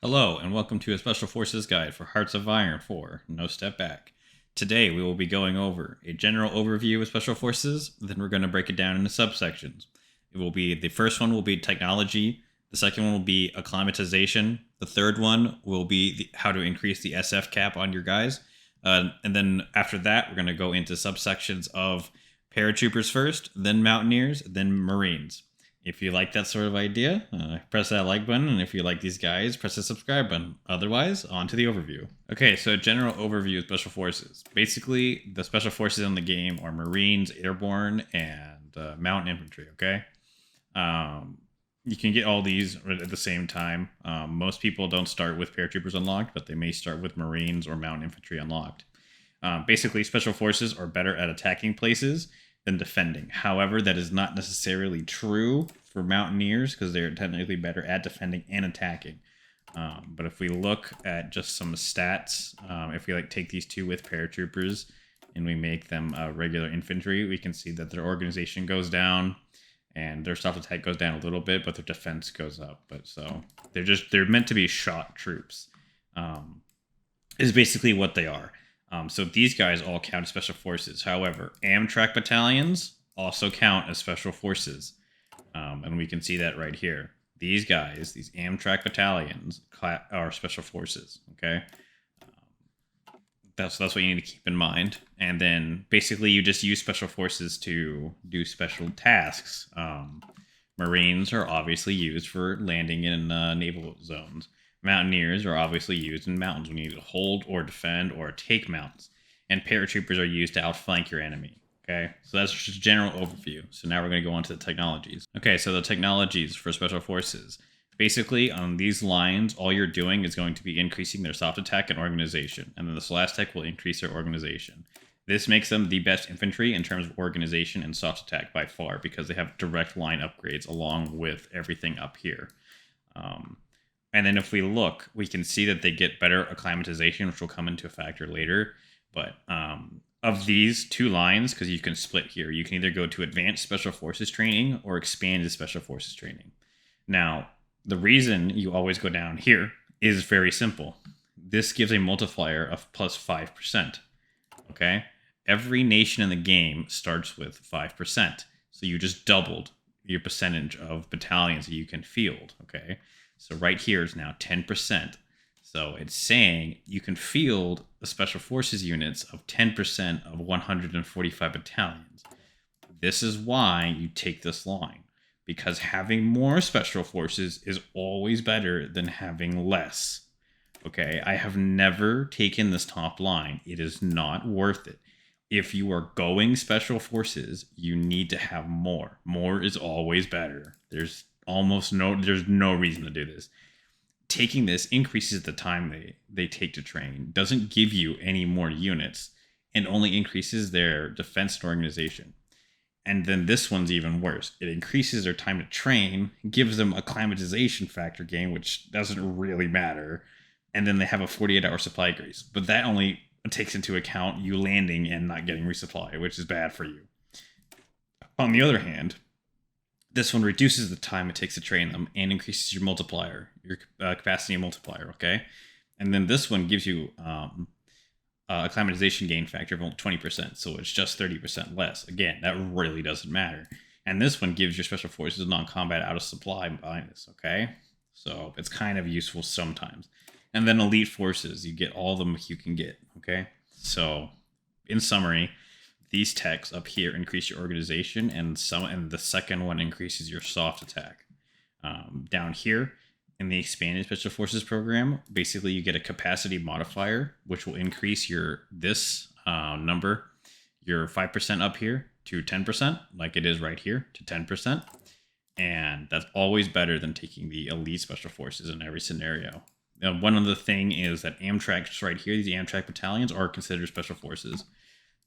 Hello, and welcome to a Special Forces Guide for Hearts of Iron for NoStepBack. Today, we will be going over a general overview of Special Forces, then we're going to break it down into subsections. The first one will be technology, the second one will be acclimatization, the third one will be how to increase the SF cap on your guys, and then after that, we're going to go into subsections of Paratroopers first, then Mountaineers, then Marines. If you like that sort of idea, press that like button, and if you like these guys, press the subscribe button. Otherwise, on to the overview. Okay, so general overview of Special Forces. Basically, the Special Forces in the game are Marines, Airborne, and Mountain Infantry, okay? You can get all these at the same time. Most people don't start with Paratroopers unlocked, but they may start with Marines or Mountain Infantry unlocked. Basically, Special Forces are better at attacking places than defending. However, that is not necessarily true for Mountaineers because they're technically better at defending and attacking. But if we look at just some stats, if we take these two with Paratroopers and we make them regular infantry, we can see that their organization goes down and their soft attack goes down a little bit, but their defense goes up. But so they're meant to be shot troops. Is basically what they are. So these guys all count as Special Forces. However, Amtrak battalions also count as Special Forces. And we can see that right here. These guys, these Amtrak battalions, are Special Forces, okay? That's what you need to keep in mind. And then basically you just use Special Forces to do special tasks. Marines are obviously used for landing in naval zones. Mountaineers are obviously used in mountains when you need to hold or defend or take mountains. And paratroopers are used to outflank your enemy. Okay, so that's just a general overview. So now we're going to go on to the technologies. Okay, so the technologies for Special Forces. Basically, on these lines, all you're doing is going to be increasing their soft attack and organization. And then the Slash Tech will increase their organization. This makes them the best infantry in terms of organization and soft attack by far because they have direct line upgrades along with everything up here. And then if we look, we can see that they get better acclimatization, which will come into a factor later. But of these two lines, because you can split here, you can either go to Advanced Special Forces Training or Expanded Special Forces Training. Now, the reason you always go down here is very simple. This gives a multiplier of plus 5%. Okay? Every nation in the game starts with 5%. So you just doubled your percentage of battalions that you can field. Okay? So right here is now 10%. So it's saying you can field the Special Forces units of 10% of 145 battalions. This is why you take this line, because having more Special Forces is always better than having less. Okay, I have never taken this top line. It is not worth it. If you are going Special Forces, you need to have more. More is always better. There's no reason to do this. Taking this increases the time they take to train, doesn't give you any more units, and only increases their defense and organization. And then this one's even worse. It increases their time to train, gives them a acclimatization factor gain, which doesn't really matter, and then they have a 48-hour supply grace. But that only takes into account you landing and not getting resupply, which is bad for you. On the other hand, this one reduces the time it takes to train them and increases your multiplier, your capacity multiplier, okay? And then this one gives you acclimatization gain factor of only 20%, so it's just 30% less. Again, that really doesn't matter. And this one gives your Special Forces non-combat out of supply minus, okay? So it's kind of useful sometimes. And then Elite Forces, you get all of them you can get, okay? So in summary, these techs up here increase your organization, and the second one increases your soft attack. Down here in the Expanded Special Forces program, basically you get a capacity modifier, which will increase this number, your 5% up here to 10%, like it is right here, to 10%. And that's always better than taking the Elite Special Forces in every scenario. Now, one other thing is that Amtrak's right here, these Amtrak battalions are considered Special Forces.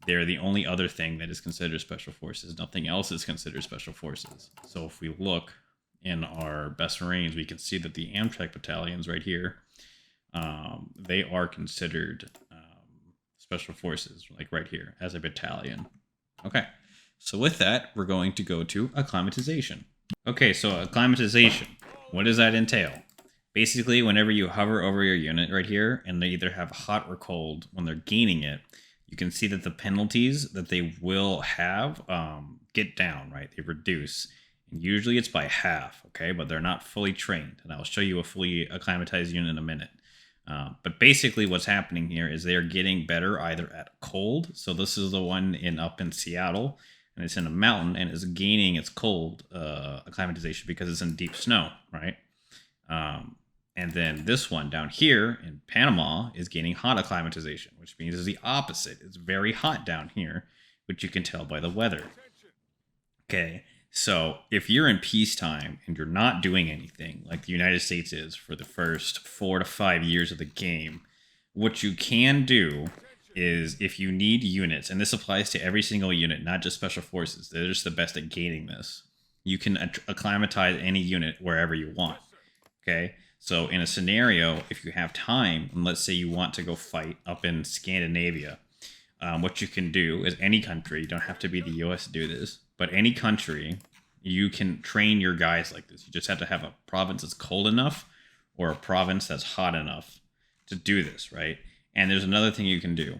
They're the only other thing that is considered Special Forces. Nothing else is considered Special Forces. So if we look in our best Marines, we can see that the Amtrak battalions right here, they are considered Special Forces, like right here, as a battalion. Okay, so with that, we're going to go to acclimatization. Okay, so acclimatization, what does that entail? Basically, whenever you hover over your unit right here, and they either have hot or cold when they're gaining it, you can see that the penalties that they will have get down, right? They reduce. And usually it's by half, okay? But they're not fully trained. And I'll show you a fully acclimatized unit in a minute. But basically what's happening here is they are getting better either at cold. So this is the one up in Seattle, and it's in a mountain, and it's gaining its cold acclimatization because it's in deep snow, right? And then this one down here in Panama is gaining hot acclimatization, which means it's the opposite. It's very hot down here, which you can tell by the weather. Okay, so if you're in peacetime and you're not doing anything like the United States is for the first 4 to 5 years of the game, what you can do is if you need units, and this applies to every single unit, not just special forces, they're just the best at gaining this. You can acclimatize any unit wherever you want. Okay, so in a scenario, if you have time, and let's say you want to go fight up in Scandinavia, what you can do is any country, you don't have to be the US to do this, but any country, you can train your guys like this. You just have to have a province that's cold enough or a province that's hot enough to do this, right? And there's another thing you can do.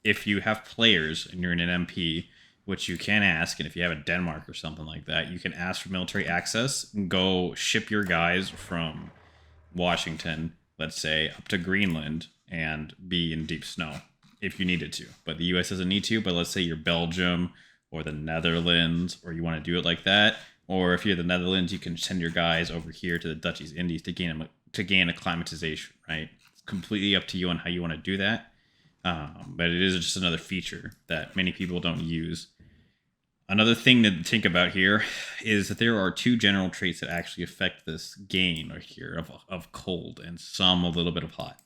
If you have players and you're in an MP, which you can ask, and if you have a Denmark or something like that, you can ask for military access and go ship your guys from Washington, let's say, up to Greenland and be in deep snow if you needed to. But the US doesn't need to, but let's say you're Belgium or the Netherlands, or you want to do it like that. Or if you're the Netherlands, you can send your guys over here to the Dutch East Indies to gain acclimatization, right? It's completely up to you on how you want to do that. But it is just another feature that many people don't use. Another thing to think about here is that there are 2 general traits that actually affect this gain right here of cold and some a little bit of hot.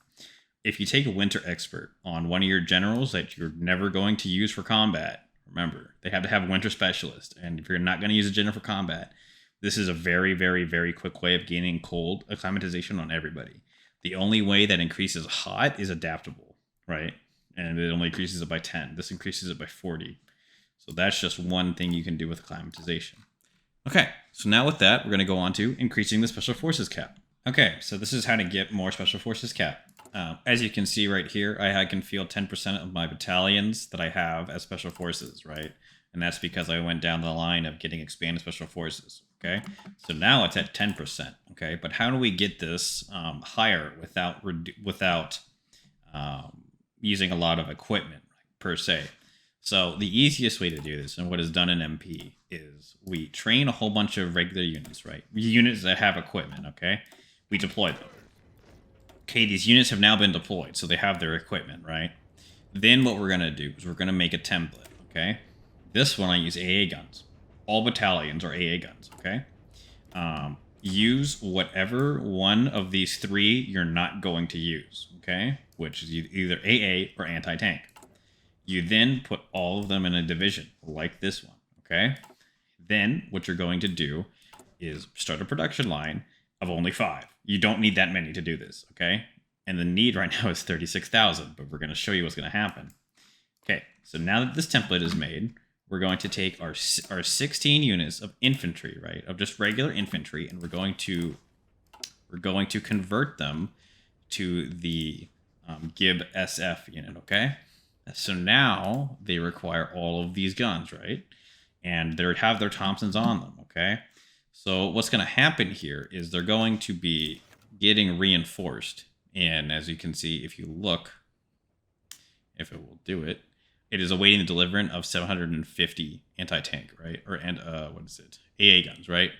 If you take a winter expert on one of your generals that you're never going to use for combat, remember, they have to have a winter specialist. And if you're not going to use a general for combat, this is a very, very, very quick way of gaining cold acclimatization on everybody. The only way that increases hot is adaptable, right? And it only increases it by 10. This increases it by 40. So that's just one thing you can do with acclimatization. Okay, so now with that, we're going to go on to increasing the Special Forces cap. Okay, so this is how to get more Special Forces cap. As you can see right here, I can field 10% of my battalions that I have as Special Forces, right? And that's because I went down the line of getting expanded Special Forces, okay? So now it's at 10%, okay? But how do we get this higher without using a lot of equipment, per se? So the easiest way to do this, and what is done in MP, is we train a whole bunch of regular units, right? Units that have equipment, okay? We deploy them. Okay, these units have now been deployed, so they have their equipment, right? Then what we're going to do is we're going to make a template, okay? This one I use AA guns. All battalions are AA guns, okay? Use whatever one of these 3 you're not going to use, okay? Which is either AA or anti-tank. You then put all of them in a division, like this one, okay? Then what you're going to do is start a production line of only 5. You don't need that many to do this, okay? And the need right now is 36,000, but we're going to show you what's going to happen. Okay, so now that this template is made, we're going to take our 16 units of infantry, right? Of just regular infantry, and we're going to convert them to the GIB SF unit, okay? So now they require all of these guns, right? And they have their Thompsons on them, okay? So what's going to happen here is they're going to be getting reinforced. And as you can see, if you look, if it will do it, it is awaiting the deliverance of 750 anti-tank, right? What is it? AA guns, right?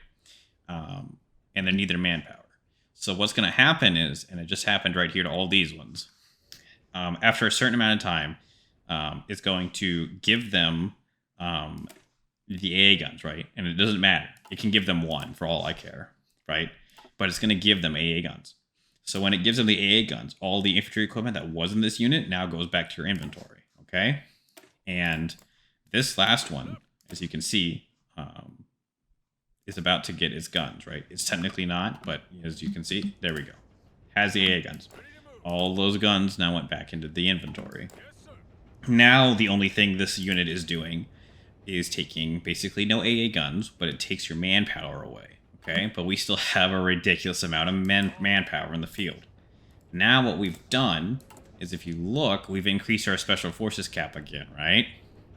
And they need their manpower. So what's going to happen is, and it just happened right here to all these ones, after a certain amount of time, it's going to give them the AA guns, right? And it doesn't matter. It can give them 1 for all I care, right? But it's going to give them AA guns. So when it gives them the AA guns, all the infantry equipment that was in this unit now goes back to your inventory, okay? And this last one, as you can see, is about to get its guns, right? It's technically not, but as you can see, there we go. Has the AA guns. All those guns now went back into the inventory. Now the only thing this unit is doing is taking basically no AA guns, but it takes your manpower away, Okay, but we still have a ridiculous amount of manpower in the field. Now what we've done is, if you look, we've increased our special forces cap again, right?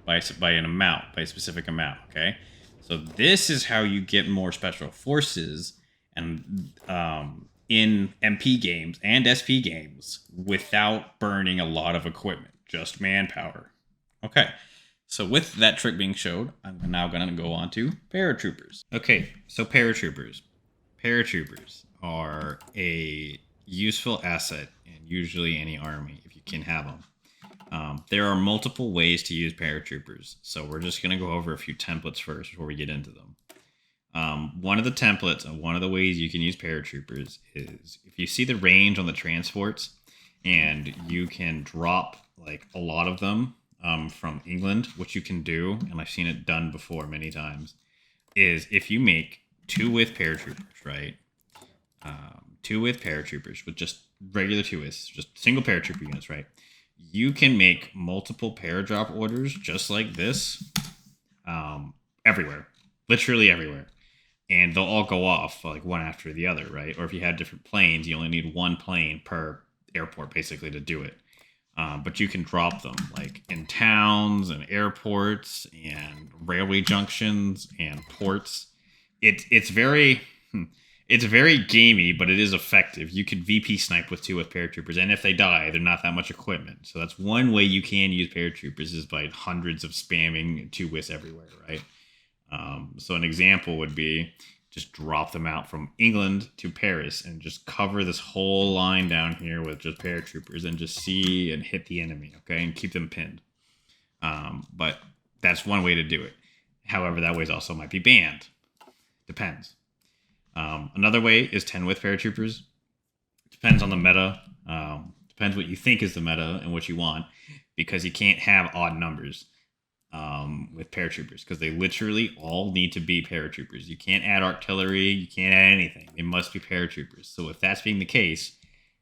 By an amount, by a specific amount, okay? So this is how you get more special forces and in MP games and SP games without burning a lot of equipment, just manpower. Okay, so with that trick being showed, I'm now going to go on to paratroopers. Okay, so paratroopers. Paratroopers are a useful asset in usually any army if you can have them. There are multiple ways to use paratroopers, so we're just going to go over a few templates first before we get into them. One of the templates and one of the ways you can use paratroopers is if you see the range on the transports and you can drop like a lot of them from England, which you can do, and I've seen it done before many times, is if you make 2 with paratroopers, right? 2 with paratroopers with just regular 2 withs, just single paratrooper units, right? You can make multiple paradrop orders just like this everywhere, literally everywhere. And they'll all go off like one after the other, right? Or if you had different planes, you only need 1 plane per airport basically to do it. But you can drop them like in towns and airports and railway junctions and ports. It's very gamey, but it is effective. You could VP snipe with 2 with paratroopers, and if they die, they're not that much equipment. So that's one way you can use paratroopers, is by hundreds of spamming 2 withs everywhere, right? So an example would be just drop them out from England to Paris and just cover this whole line down here with just paratroopers and just see and hit the enemy, okay, and keep them pinned. But that's one way to do it. However, that way also might be banned. Depends. Another way is 10 with paratroopers. Depends on the meta. Depends what you think is the meta and what you want, because you can't have odd numbers with paratroopers, because they literally all need to be paratroopers. You can't add artillery. You can't add anything. They must be paratroopers. So if that's being the case,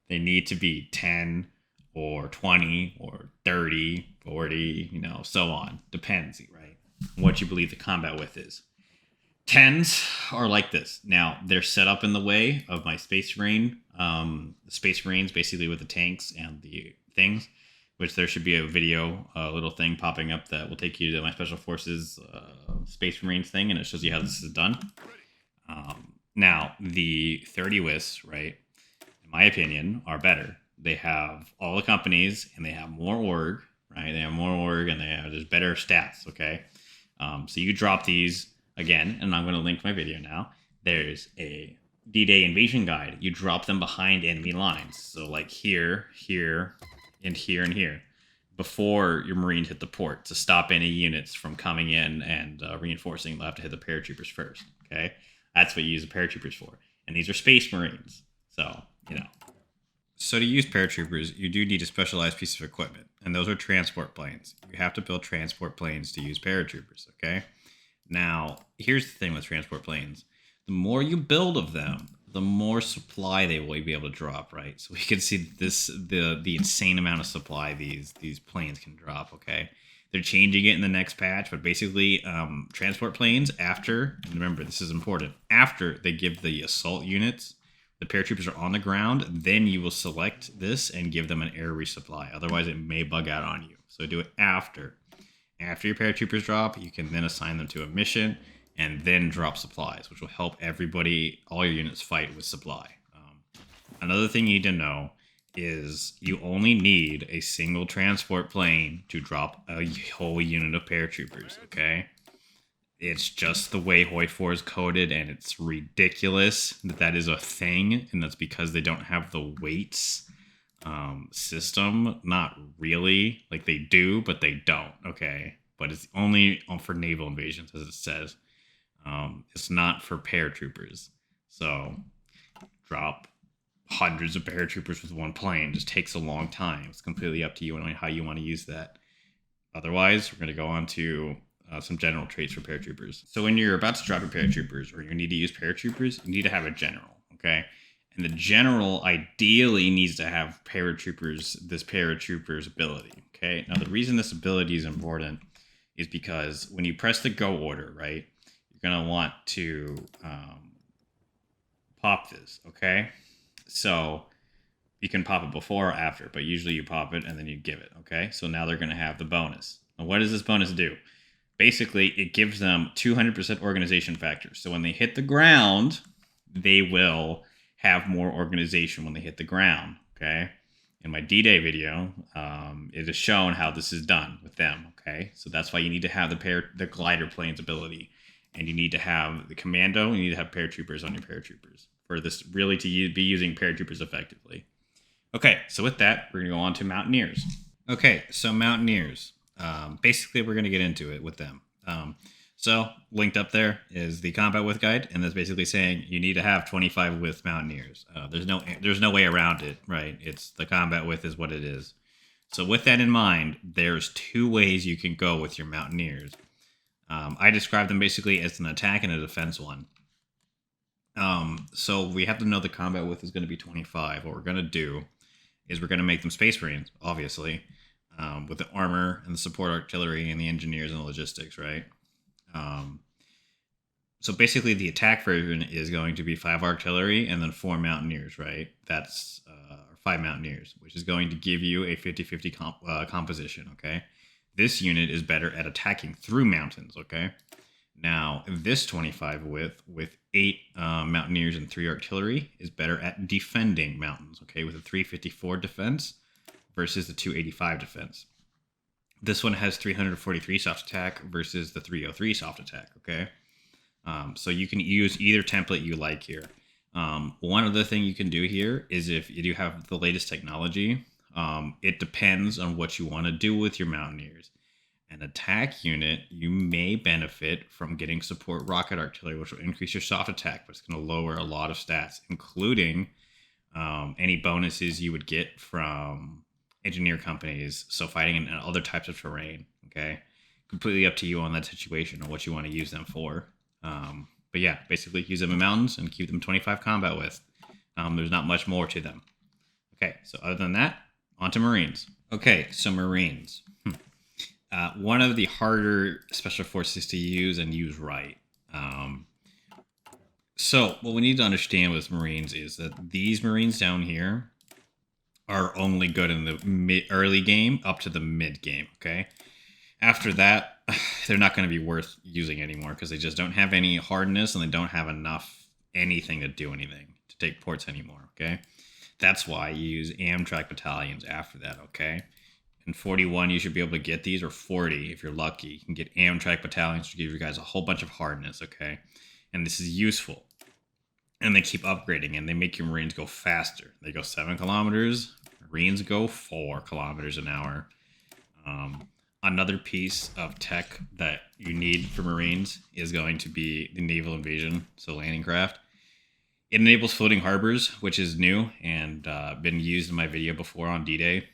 they need to be 10 or 20 or 30, 40, so on. Depends, right? What you believe the combat width is. 10s are like this. Now, they're set up in the way of my Space Marine. The Space Marines, basically with the tanks and the things, which there should be a video, a little thing popping up that will take you to my Special Forces Space Marines thing, and it shows you how this is done. Now, the 30 WIS, right, in my opinion, are better. They have all the companies, and they have more org, right? They have more org, and they have just better stats, okay? So you drop these, again, and I'm going to link my video now. There's a D-Day invasion guide. You drop them behind enemy lines. So like here, here, and here, and here, before your Marines hit the port, to stop any units from coming in and reinforcing. They'll have to hit the paratroopers first, okay? That's what you use the paratroopers for. And these are Space Marines. So, So to use paratroopers, you do need a specialized piece of equipment, and those are transport planes. You have to build transport planes to use paratroopers, okay? Now, here's the thing with transport planes. The more you build of them, the more supply they will be able to drop, right? So we can see the insane amount of supply these planes can drop, okay? They're changing it in the next patch, but basically transport planes, after, and remember this is important, after they give the assault units, the paratroopers are on the ground, then you will select this and give them an air resupply. Otherwise, it may bug out on you. So do it after. After your paratroopers drop, you can then assign them to a mission and then drop supplies, which will help everybody, all your units, fight with supply. Another thing you need to know is you only need a single transport plane to drop a whole unit of paratroopers, okay? It's just the way Hoi 4 is coded, and it's ridiculous that is a thing, and that's because they don't have the weights system. Not really. Like, they do, but they don't, okay? But it's only for naval invasions, as it says. It's not for paratroopers. So, drop hundreds of paratroopers with one plane. It just takes a long time. It's completely up to you on how you want to use that. Otherwise, we're going to go on to some general traits for paratroopers. So when you're about to drop your paratroopers, or you need to use paratroopers, you need to have a general, okay? And the general ideally needs to have this paratrooper's ability, okay? Now, the reason this ability is important is because when you press the go order, right, you're going to want to pop this, okay? So you can pop it before or after, but usually you pop it and then you give it, okay? So now they're going to have the bonus. Now, what does this bonus do? Basically, it gives them 200% organization factor. So when they hit the ground, they will have more organization when they hit the ground, okay? In my D-Day video, it is shown how this is done with them, okay? So that's why you need to have the glider planes ability. And you need to have the commando, and you need to have paratroopers on your paratroopers for this really to be using paratroopers effectively. Okay, so with that, we're going to go on to Mountaineers. Okay, so Mountaineers. Basically, we're going to get into it with them. So linked up there is the combat width guide, and that's basically saying you need to have 25 width Mountaineers. There's no way around it, right? It's the combat width is what it is. So with that in mind, there's two ways you can go with your Mountaineers. I describe them basically as an attack and a defense one. So we have to know the combat width is going to be 25. What we're going to do is we're going to make them Space Marines, obviously, with the armor and the support artillery and the engineers and the logistics, right? So basically the attack version is going to be 5 artillery and then 4 Mountaineers, right? That's 5 Mountaineers, which is going to give you a 50-50 composition, okay? This unit is better at attacking through mountains, okay? Now, this 25 width with 8 Mountaineers and 3 artillery is better at defending mountains, okay? With a 354 defense versus the 285 defense. This one has 343 soft attack versus the 303 soft attack, okay? So you can use either template you like here. One other thing you can do here is if you do have the latest technology, it depends on what you want to do with your Mountaineers. An attack unit, you may benefit from getting support rocket artillery, which will increase your soft attack, but it's going to lower a lot of stats, including any bonuses you would get from engineer companies, so fighting in other types of terrain, okay? Completely up to you on that situation or what you want to use them for. But yeah, basically use them in mountains and keep them 25 combat with. There's not much more to them. Okay, so other than that, on to Marines. Okay, so Marines. One of the harder special forces to use and use right. So what we need to understand with Marines is that these Marines down here are only good in the early game up to the mid game, okay? After that, they're not going to be worth using anymore because they just don't have any hardness and they don't have enough anything to do anything to take ports anymore, okay? That's why you use Amtrak battalions after that, okay? In 41, you should be able to get these, or 40 if you're lucky. You can get Amtrak battalions to give you guys a whole bunch of hardness, okay? And this is useful. And they keep upgrading, and they make your Marines go faster. They go 7 kilometers. Marines go 4 kilometers an hour. Another piece of tech that you need for Marines is going to be the naval invasion, so landing craft. It enables floating harbors, which is new and been used in my video before on D-Day.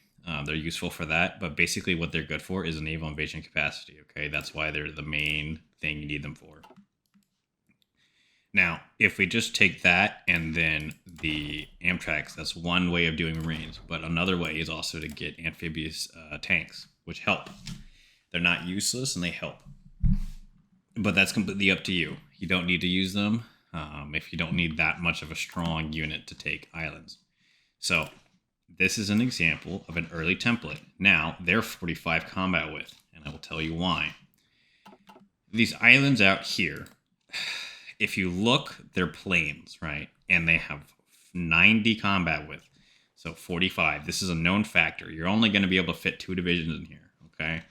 They're useful for that, but basically what they're good for is a naval invasion capacity, okay? That's why they're the main thing you need them for. Now, if we just take that and then the Amtraks, that's one way of doing Marines, but another way is also to get amphibious tanks, which help. They're not useless and they help. But that's completely up to you. You don't need to use them if you don't need that much of a strong unit to take islands. So this is an example of an early template. Now, they're 45 combat width, and I will tell you why. These islands out here, if you look, they're plains, right? And they have 90 combat width, so 45. This is a known factor. You're only going to be able to fit 2 divisions in here, okay?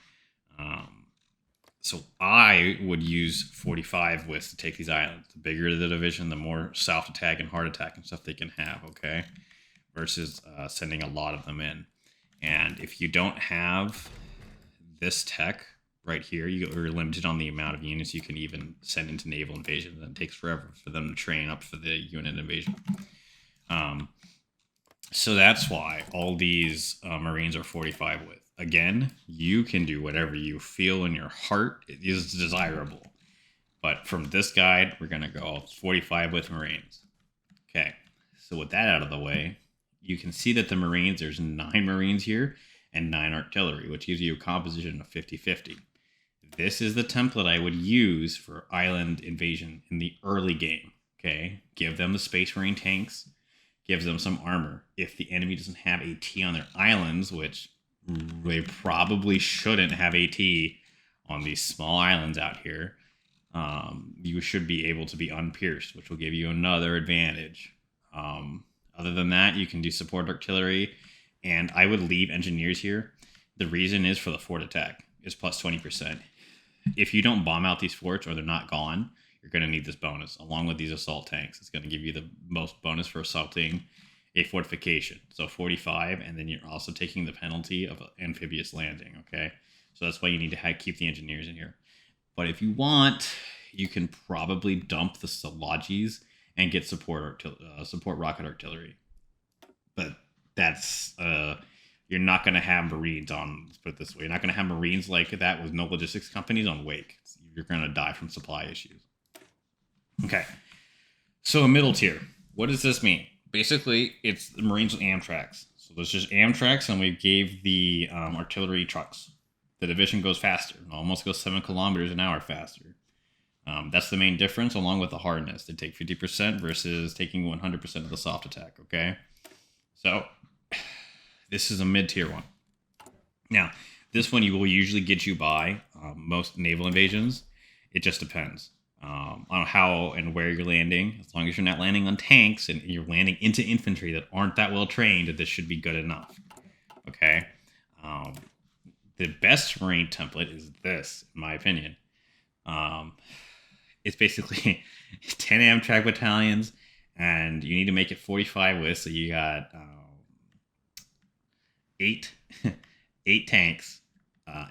So I would use 45 widths to take these islands. The bigger the division, the more soft attack and hard attack and stuff they can have, okay? Versus sending a lot of them in. And if you don't have this tech right here, you're limited on the amount of units you can even send into naval invasion. And it takes forever for them to train up for the unit invasion. So that's why all these Marines are 45 width. Again, you can do whatever you feel in your heart is desirable. But from this guide, we're going to go 45 width Marines. Okay, so with that out of the way, you can see that the Marines, there's 9 Marines here and 9 artillery, which gives you a composition of 50-50. This is the template I would use for island invasion in the early game, Okay, give them the Space Marine tanks, gives them some armor. If the enemy doesn't have AT on their islands, which they probably shouldn't have AT on these small islands out here, you should be able to be unpierced, which will give you another advantage. Other than that, you can do support artillery, and I would leave engineers here. The reason is for the fort attack is plus 20%. If you don't bomb out these forts or they're not gone, you're going to need this bonus along with these assault tanks. It's going to give you the most bonus for assaulting a fortification. So 45, and then you're also taking the penalty of an amphibious landing. Okay, so that's why you need to keep the engineers in here. But if you want, you can probably dump the Salagis and get support rocket artillery. But that's you're not going to have Marines on. Let's put it this way: you're not going to have Marines like that with no logistics companies on Wake. You're going to die from supply issues. Okay, so a middle tier. What does this mean? Basically, it's the Marines with Amtraks. So there's just Amtraks, and we gave the artillery trucks. The division goes faster. It almost goes 7 kilometers an hour faster. That's the main difference, along with the hardness. They take 50% versus taking 100% of the soft attack, okay? So, this is a mid-tier one. Now, this one will usually get you by most naval invasions. It just depends on how and where you're landing. As long as you're not landing on tanks and you're landing into infantry that aren't that well trained, this should be good enough, okay? The best Marine template is this, in my opinion. It's basically 10 Amtrak battalions, and you need to make it 45 with, so you got 8 tanks,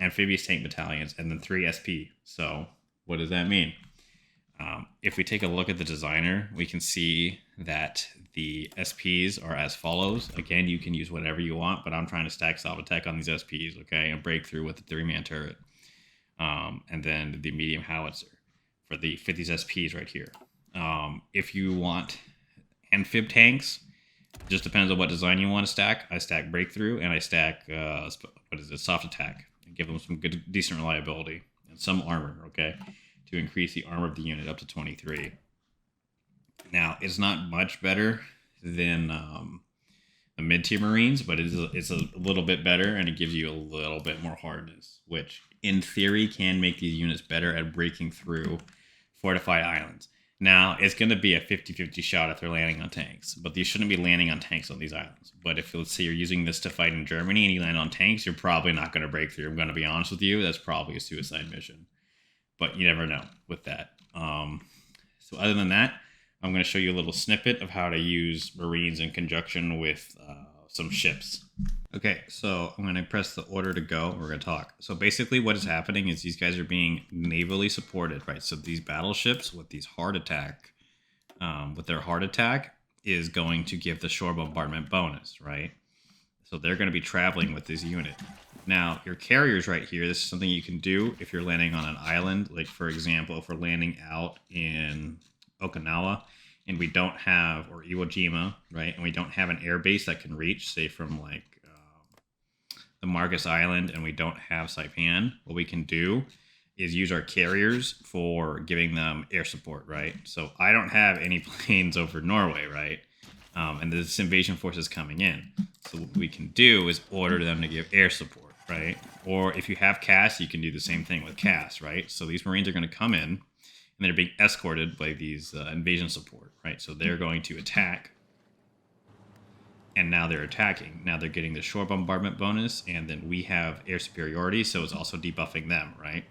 amphibious tank battalions, and then 3 SP. So what does that mean? If we take a look at the designer, we can see that the SPs are as follows. Again, you can use whatever you want, but I'm trying to stack soft attack on these SPs, okay, and break through with the 3-man turret. And then the medium howitzer for these SPs right here. If you want amphib tanks, it just depends on what design you want to stack. I stack breakthrough and I stack soft attack, and give them some good, decent reliability and some armor, okay, to increase the armor of the unit up to 23. Now, it's not much better than the mid-tier Marines, but it's a little bit better, and it gives you a little bit more hardness, which in theory can make these units better at breaking through fortified islands. Now, it's going to be a 50-50 shot if they're landing on tanks, but you shouldn't be landing on tanks on these islands. But if, let's say, you're using this to fight in Germany and you land on tanks, you're probably not going to break through. I'm going to be honest with you. That's probably a suicide mission. But you never know with that. So other than that, I'm going to show you a little snippet of how to use Marines in conjunction with some ships. Okay, so I'm going to press the order to go. We're going to talk. So basically what is happening is these guys are being navally supported, right? So these battleships with these hard attack, with their hard attack is going to give the shore bombardment bonus, right? So they're going to be traveling with this unit. Now, your carriers right here, this is something you can do if you're landing on an island. Like, for example, if we're landing out in Okinawa and we don't have, or Iwo Jima, right, and we don't have an air base that can reach, say, from like the Marcus Island, and we don't have Saipan, what we can do is use our carriers for giving them air support, right? So I don't have any planes over Norway, right? And this invasion force is coming in. So what we can do is order them to give air support, right? Or if you have CAS, you can do the same thing with CAS, right? So these Marines are going to come in, and they're being escorted by these invasion support, right? So they're going to attack, and now they're attacking. Now they're getting the shore bombardment bonus, and then we have air superiority, so it's also debuffing them, right?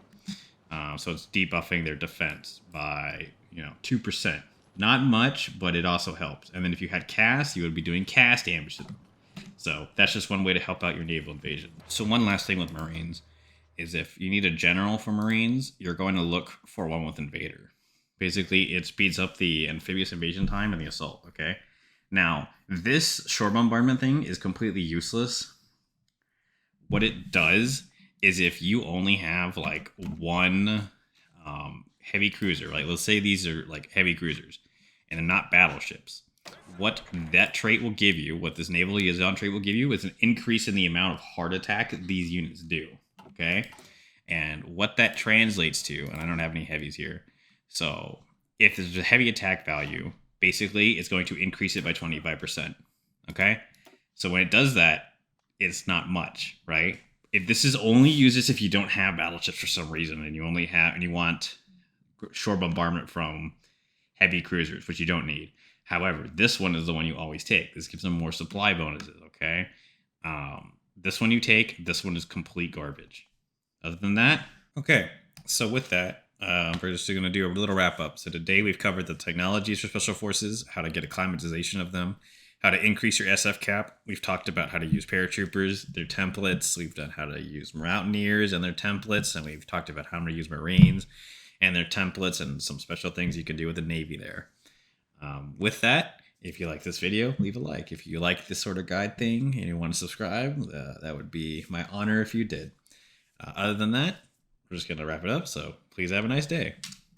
So it's debuffing their defense by, 2%. Not much, but it also helps. And then if you had CAS, you would be doing CAS damage to them. So that's just one way to help out your naval invasion. So one last thing with Marines is if you need a general for Marines, you're going to look for one with Invader. Basically, it speeds up the amphibious invasion time and the assault, okay? Now, this shore bombardment thing is completely useless. What it does is if you only have like one heavy cruiser, like let's say these are like heavy cruisers and they're not battleships, what that trait will give you, what this naval liaison trait will give you, is an increase in the amount of hard attack these units do, okay? And what that translates to, and I don't have any heavies here, so if there's a heavy attack value, basically it's going to increase it by 25%. Okay? So when it does that, it's not much, right? If this is only uses if you don't have battleships for some reason and you want shore bombardment from heavy cruisers, which you don't need. However, this one is the one you always take. This gives them more supply bonuses, okay? This one you take, this one is complete garbage. Other than that, okay. So with that, we're just going to do a little wrap up. So today we've covered the technologies for special forces, how to get acclimatization of them, how to increase your SF cap. We've talked about how to use paratroopers, their templates. We've done how to use Mountaineers and their templates, and we've talked about how to use Marines and their templates and some special things you can do with the Navy there. With that, if you like this video, leave a like. If you like this sort of guide thing and you want to subscribe, that would be my honor if you did. Other than that, we're just going to wrap it up. So please have a nice day.